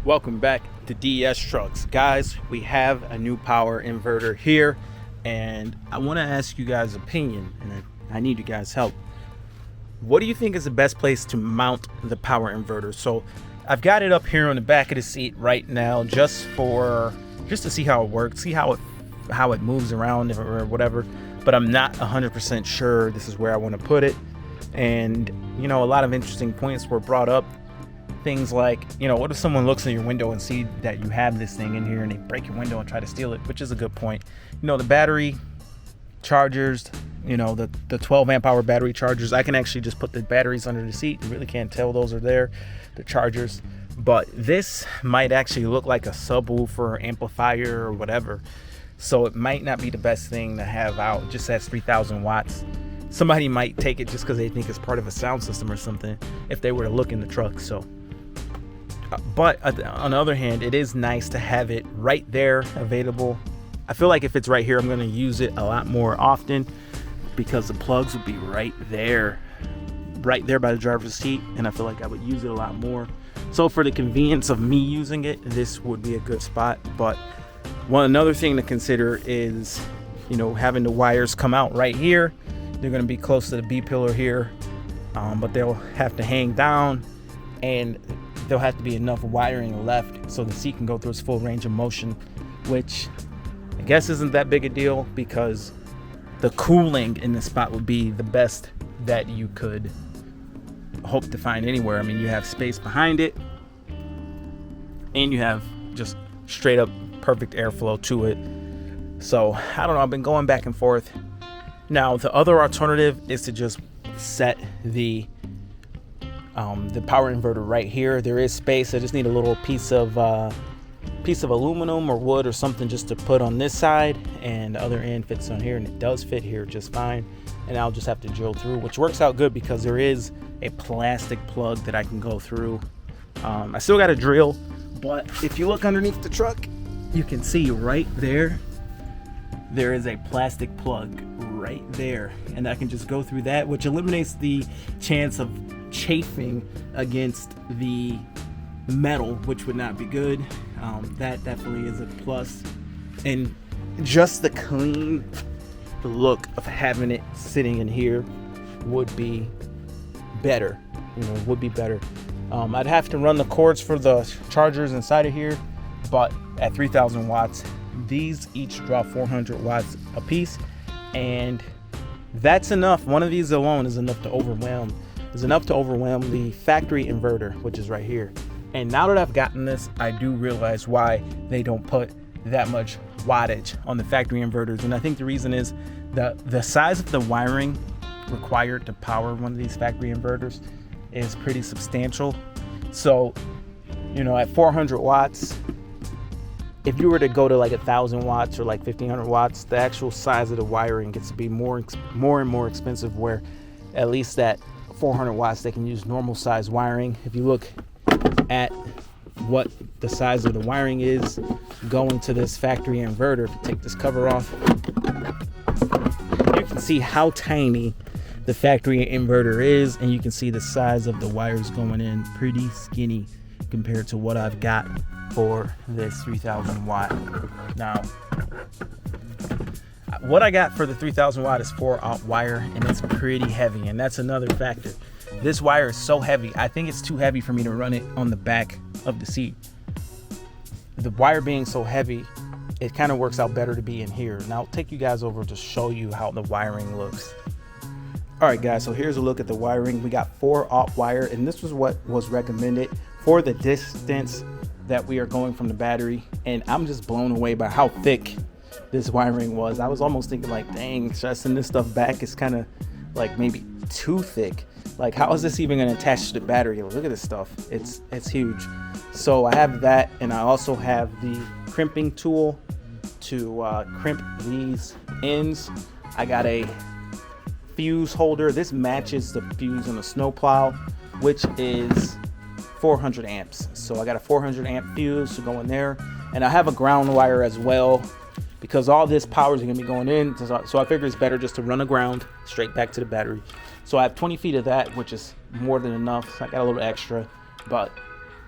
Welcome back to DS Trucks. Guys, we have a new power inverter here, and I want to ask you guys' opinion, and I need you guys' help. What do you think is the best place to mount the power inverter? So I've got it up here on the back of the seat right now just to see how it works, see how it moves around or whatever, but I'm not 100% sure this is where I want to put it. And you know, a lot of interesting points were brought up. Things like, you know, what if someone looks in your window and see that you have this thing in here and they break your window and try to steal it, which is a good point. You know, the battery chargers, you know, the 12 amp hour battery chargers, I can actually just put the batteries under the seat. You really can't tell those are there, the chargers. But this might actually look like a subwoofer or amplifier or whatever. So it might not be the best thing to have out. It just has 3,000 watts. Somebody might take it just because they think it's part of a sound system or something if they were to look in the truck. So but on the other hand, it is nice to have it right there available. I feel like if it's right here, I'm going to use it a lot more often because the plugs would be right there by the driver's seat, and I feel like I would use it a lot more. So for the convenience of me using it, this would be a good spot. But another thing to consider is, you know, having the wires come out right here. They're going to be close to the B pillar here, but they'll have to hang down, and there'll have to be enough wiring left so the seat can go through its full range of motion, which I guess isn't that big a deal because the cooling in this spot would be the best that you could hope to find anywhere. I mean, you have space behind it and you have just straight up perfect airflow to it. So I don't know, I've been going back and forth. Now the other alternative is to just set the power inverter right here. There is space. I just need a little piece of aluminum or wood or something just to put on this side, and the other end fits on here, and it does fit here just fine. And I'll just have to drill through, which works out good because there is a plastic plug that I can go through. I still got to drill, but if you look underneath the truck, you can see right there is a plastic plug right there, and I can just go through that, which eliminates the chance of chafing against the metal, which would not be good. That definitely is a plus. And just the look of having it sitting in here would be better. I'd have to run the cords for the chargers inside of here, but at 3,000 watts, these each draw 400 watts a piece, and that's enough. One of these alone is enough to overwhelm the factory inverter, which is right here. And now that I've gotten this, I do realize why they don't put that much wattage on the factory inverters. And I think the reason is the size of the wiring required to power one of these factory inverters is pretty substantial. So, you know, at 400 watts, if you were to go to like 1,000 watts or like 1,500 watts, the actual size of the wiring gets to be more and more expensive, where at least at 400 watts, they can use normal size wiring. If you look at what the size of the wiring is going to this factory inverter, if you take this cover off, you can see how tiny the factory inverter is, and you can see the size of the wires going in, pretty skinny compared to what I've got for this 3,000 watt. Now, what I got for the 3,000 watt is 4-aught wire, and it's pretty heavy, and that's another factor. This wire is so heavy, I think it's too heavy for me to run it on the back of the seat. The wire being so heavy, it kind of works out better to be in here. Now I'll take you guys over to show you how the wiring looks. All right guys, so here's a look at the wiring. We got 4-aught wire, and this was what was recommended for the distance that we are going from the battery, and I'm just blown away by how thick this wiring was. I was almost thinking like, dang, should I send this stuff back? It's kind of like maybe too thick. Like, how is this even going to attach to the battery? Look at this stuff. It's huge. So I have that, and I also have the crimping tool to crimp these ends. I got a fuse holder. This matches the fuse on the snowplow, which is 400 amps. So I got a 400 amp fuse to go in there, and I have a ground wire as well because all this power is going to be going in. So I figure it's better just to run a ground straight back to the battery. So I have 20 feet of that, which is more than enough. So I got a little extra, but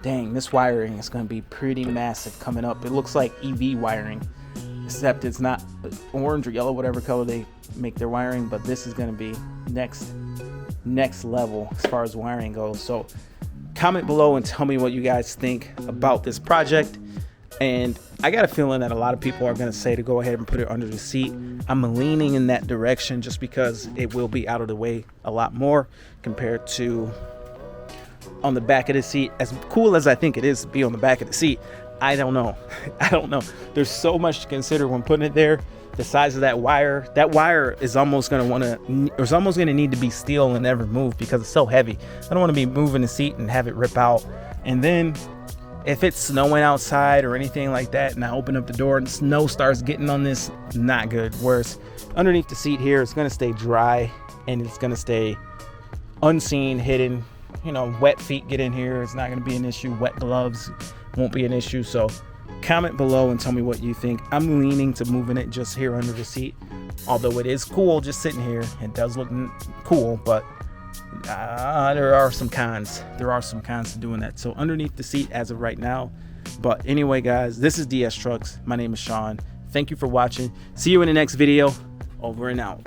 dang, this wiring is going to be pretty massive coming up. It looks like EV wiring, except it's not orange or yellow, whatever color they make their wiring, but this is going to be next level as far as wiring goes. So comment below and tell me what you guys think about this project. And I got a feeling that a lot of people are going to say to go ahead and put it under the seat. I'm leaning in that direction just because it will be out of the way a lot more compared to on the back of the seat. As cool as I think it is to be on the back of the seat, I don't know. I don't know. There's so much to consider when putting it there. The size of that wire is almost going to need to be steel and never move because it's so heavy. I don't want to be moving the seat and have it rip out. And then if it's snowing outside or anything like that and I open up the door and snow starts getting on this, not good. Whereas underneath the seat here, it's going to stay dry and it's going to stay unseen, hidden. You know, wet feet get in here, it's not going to be an issue. Wet gloves won't be an issue. So comment below and tell me what you think. I'm leaning to moving it just here under the seat, although it is cool just sitting here. It does look cool, but there are some cons to doing that. So underneath the seat as of right now. But anyway, guys, this is DS Trucks. My name is Sean. Thank you for watching. See you in the next video. Over and out.